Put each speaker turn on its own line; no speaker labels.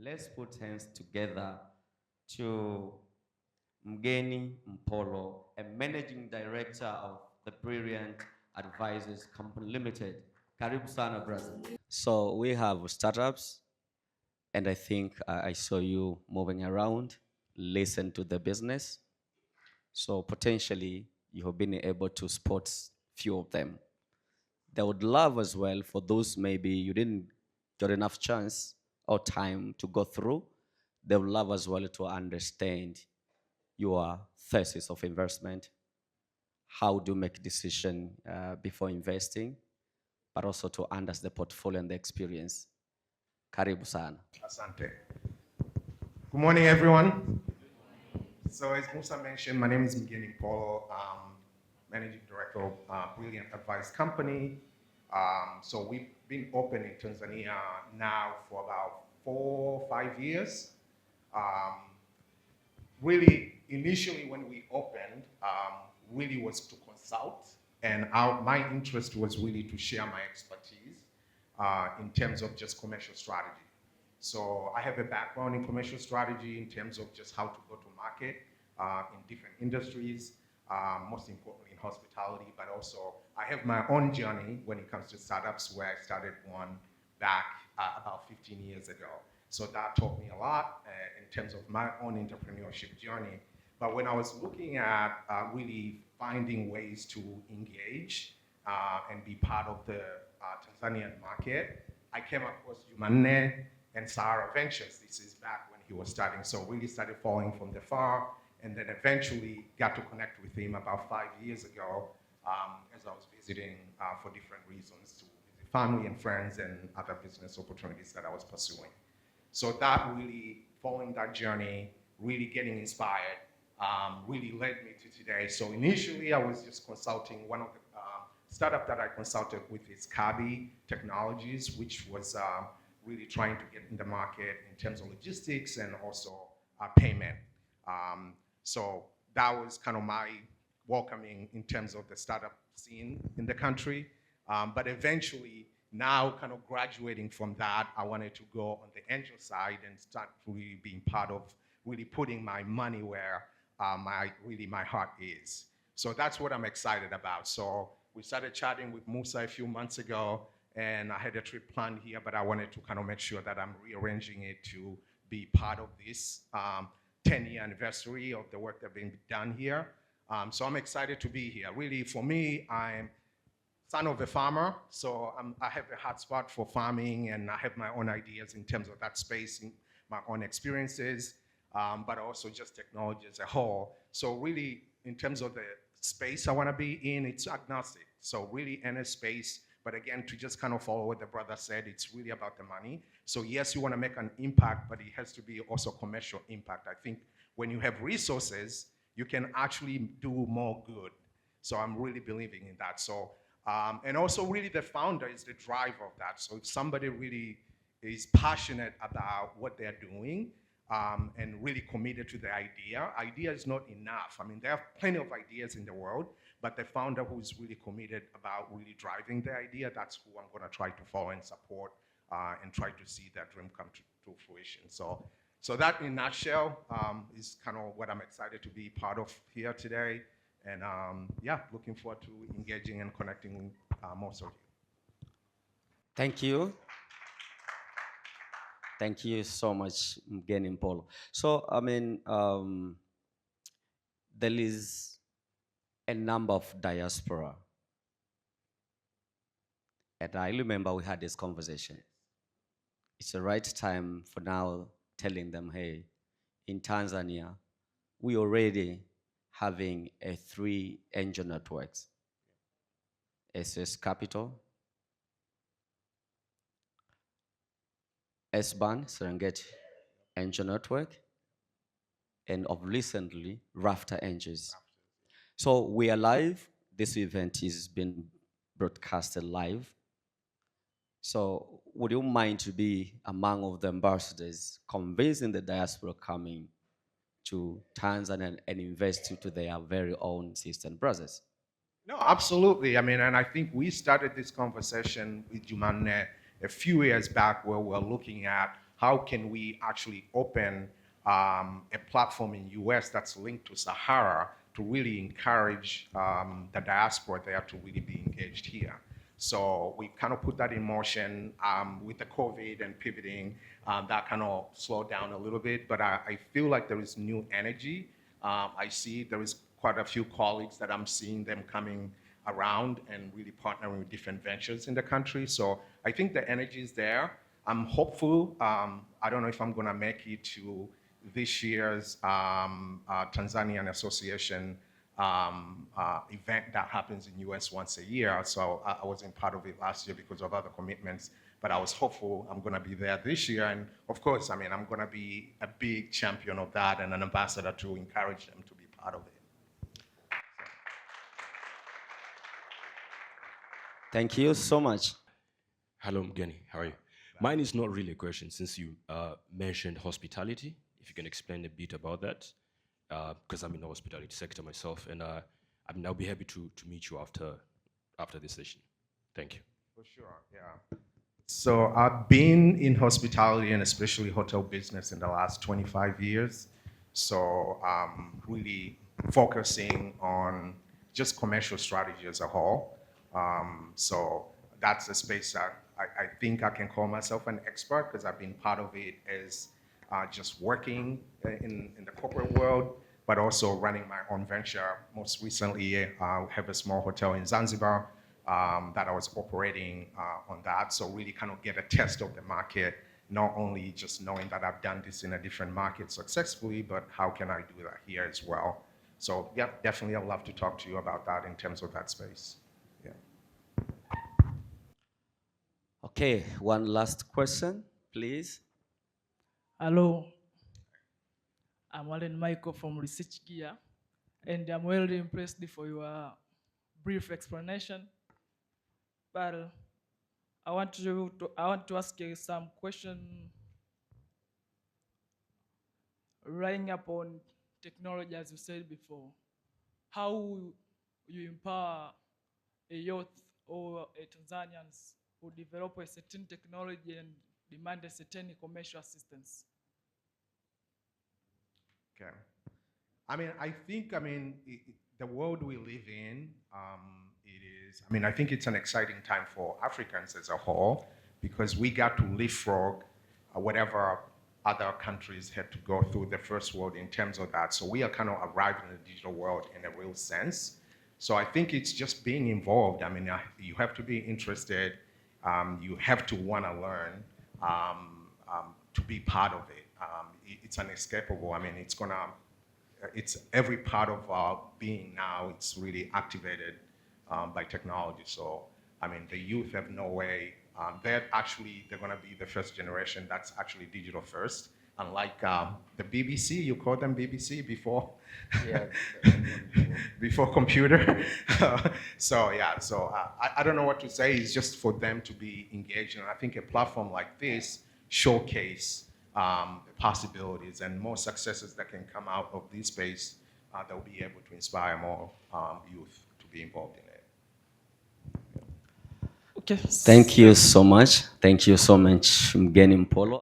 let's put hands together to Mgeni Mpolo, a managing director of the Brilliant Advisors Company Limited. Karibu sana, brother. So we have startups, and I think I saw you moving around, listen to the business. So potentially you have been able to spot few of them. They would love as well for those maybe you didn't get enough chance or time to go through. They would love as well to understand your thesis of investment, how do you make decision before investing, but also to understand the portfolio and the experience. Karibu sana.
Asante. Good morning, everyone. So as Musa mentioned, my name is Mgeni Mpolo. Managing Director of Brilliant Advice Company. So we've been open in Tanzania now for about 4 or 5 years. Really, initially when we opened, really was to consult, and my interest was really to share my expertise in terms of just commercial strategy. So I have a background in commercial strategy in terms of just how to go to market in different industries, most importantly in hospitality, but also I have my own journey when it comes to startups, where I started one back about 15 years ago. So that taught me a lot in terms of my own entrepreneurship journey. But when I was looking at really finding ways to engage and be part of the Tanzanian market, I came across Jumanne and Sahara Ventures. This is back when he was starting. So really started following from the far, and then eventually got to connect with him about 5 years ago as I was visiting for different reasons, to visit family and friends and other business opportunities that I was pursuing. So that really, following that journey, really getting inspired, really led me to today. So initially I was just consulting. One of the startup that I consulted with is Kabi Technologies, which was really trying to get in the market in terms of logistics and also payment. So that was kind of my welcoming in terms of the startup scene in the country. But eventually, now kind of graduating from that, I wanted to go on the angel side and start really being part of really putting my money where my heart is. So that's what I'm excited about. So we started chatting with Musa a few months ago, and I had a trip planned here, but I wanted to kind of make sure that I'm rearranging it to be part of this 10-year anniversary of the work that's been done here. So I'm excited to be here. Really, for me, I'm son of a farmer, so I have a hot spot for farming, and I have my own ideas in terms of that space, in my own experiences, but also just technology as a whole. So really, in terms of the space I want to be in, it's agnostic. So really, any space. But again, to just kind of follow what the brother said, it's really about the money. So yes, you want to make an impact, but it has to be also commercial impact. I think when you have resources, you can actually do more good. So I'm really believing in that. So, and also really the founder is the driver of that. So if somebody really is passionate about what they're doing and really committed to the idea is not enough. I mean, there are plenty of ideas in the world, but the founder who's really committed about really driving the idea, that's who I'm going to try to follow and support and try to see that dream come to fruition. So that in a nutshell is kind of what I'm excited to be part of here today. And yeah, looking forward to engaging and connecting with most of you.
Thank you. Thank you so much, Mgeni Mpolo. So, I mean, there is a number of diaspora. And I remember we had this conversation. It's the right time for now telling them, hey, in Tanzania, we already having a 3 angel networks. SS Capital, S-Ban, Serengeti Angel Network, and of recently, Rafter Angels. So we are live. This event is being broadcasted live. So would you mind to be among of the ambassadors convincing the diaspora coming to Tanzania and invest into their very own system brothers?
No, absolutely. I mean, and I think we started this conversation with Jumanne a few years back, where we're looking at how can we actually open a platform in US that's linked to Sahara to really encourage the diaspora there to really be engaged here. So we kind of put that in motion with the COVID and pivoting. That kind of slowed down a little bit, but I feel like there is new energy. I see there is quite a few colleagues that I'm seeing them coming around and really partnering with different ventures in the country. So I think the energy is there. I'm hopeful. I don't know if I'm going to make it to this year's Tanzanian Association event that happens in US once a year. So I wasn't part of it last year because of other commitments, but I was hopeful I'm going to be there this year. And of course, I mean, I'm going to be a big champion of that and an ambassador to encourage them to be part of it.
Thank you so much.
Hello, Mgeni. How are you? Mine is not really a question since you mentioned hospitality. If you can explain a bit about that, because I'm in the hospitality sector myself, and I'll be happy to meet you after this session. Thank you.
For sure, yeah. So I've been in hospitality and especially hotel business in the last 25 years. So really focusing on just commercial strategy as a whole. So that's a space that I think I can call myself an expert because I've been part of it as just working in the corporate world, but also running my own venture. Most recently, I have a small hotel in Zanzibar that I was operating on that. So really kind of get a test of the market, not only just knowing that I've done this in a different market successfully, but how can I do that here as well? So yeah, definitely I'd love to talk to you about that in terms of that space. Yeah.
Okay, one last question, please.
Hello, I'm Alan Michael from Research Gear, and I'm really impressed for your brief explanation. But I want to ask you some question relying upon technology, as you said before. How you empower a youth or a Tanzanians who develop a certain technology and demand a certain commercial assistance?
Okay. I mean, the world we live in, I think it's an exciting time for Africans as a whole because we got to leapfrog whatever other countries had to go through the first world in terms of that. So we are kind of arriving in the digital world in a real sense. So I think it's just being involved. I mean, you have to be interested. You have to want to learn to be part of it. It's inescapable. I mean, it's every part of our being now. It's really activated by technology. So, I mean, the youth have no way. They're going to be the first generation that's actually digital first. Unlike the BBC, you call them BBC before,
Yeah.
before computer. So yeah, I don't know what to say. It's just for them to be engaged, and I think a platform like this showcase possibilities and more successes that can come out of this space that will be able to inspire more youth to be involved in it.
Okay.
Thank you so much. Thank you so much, Mgeni Mpolo.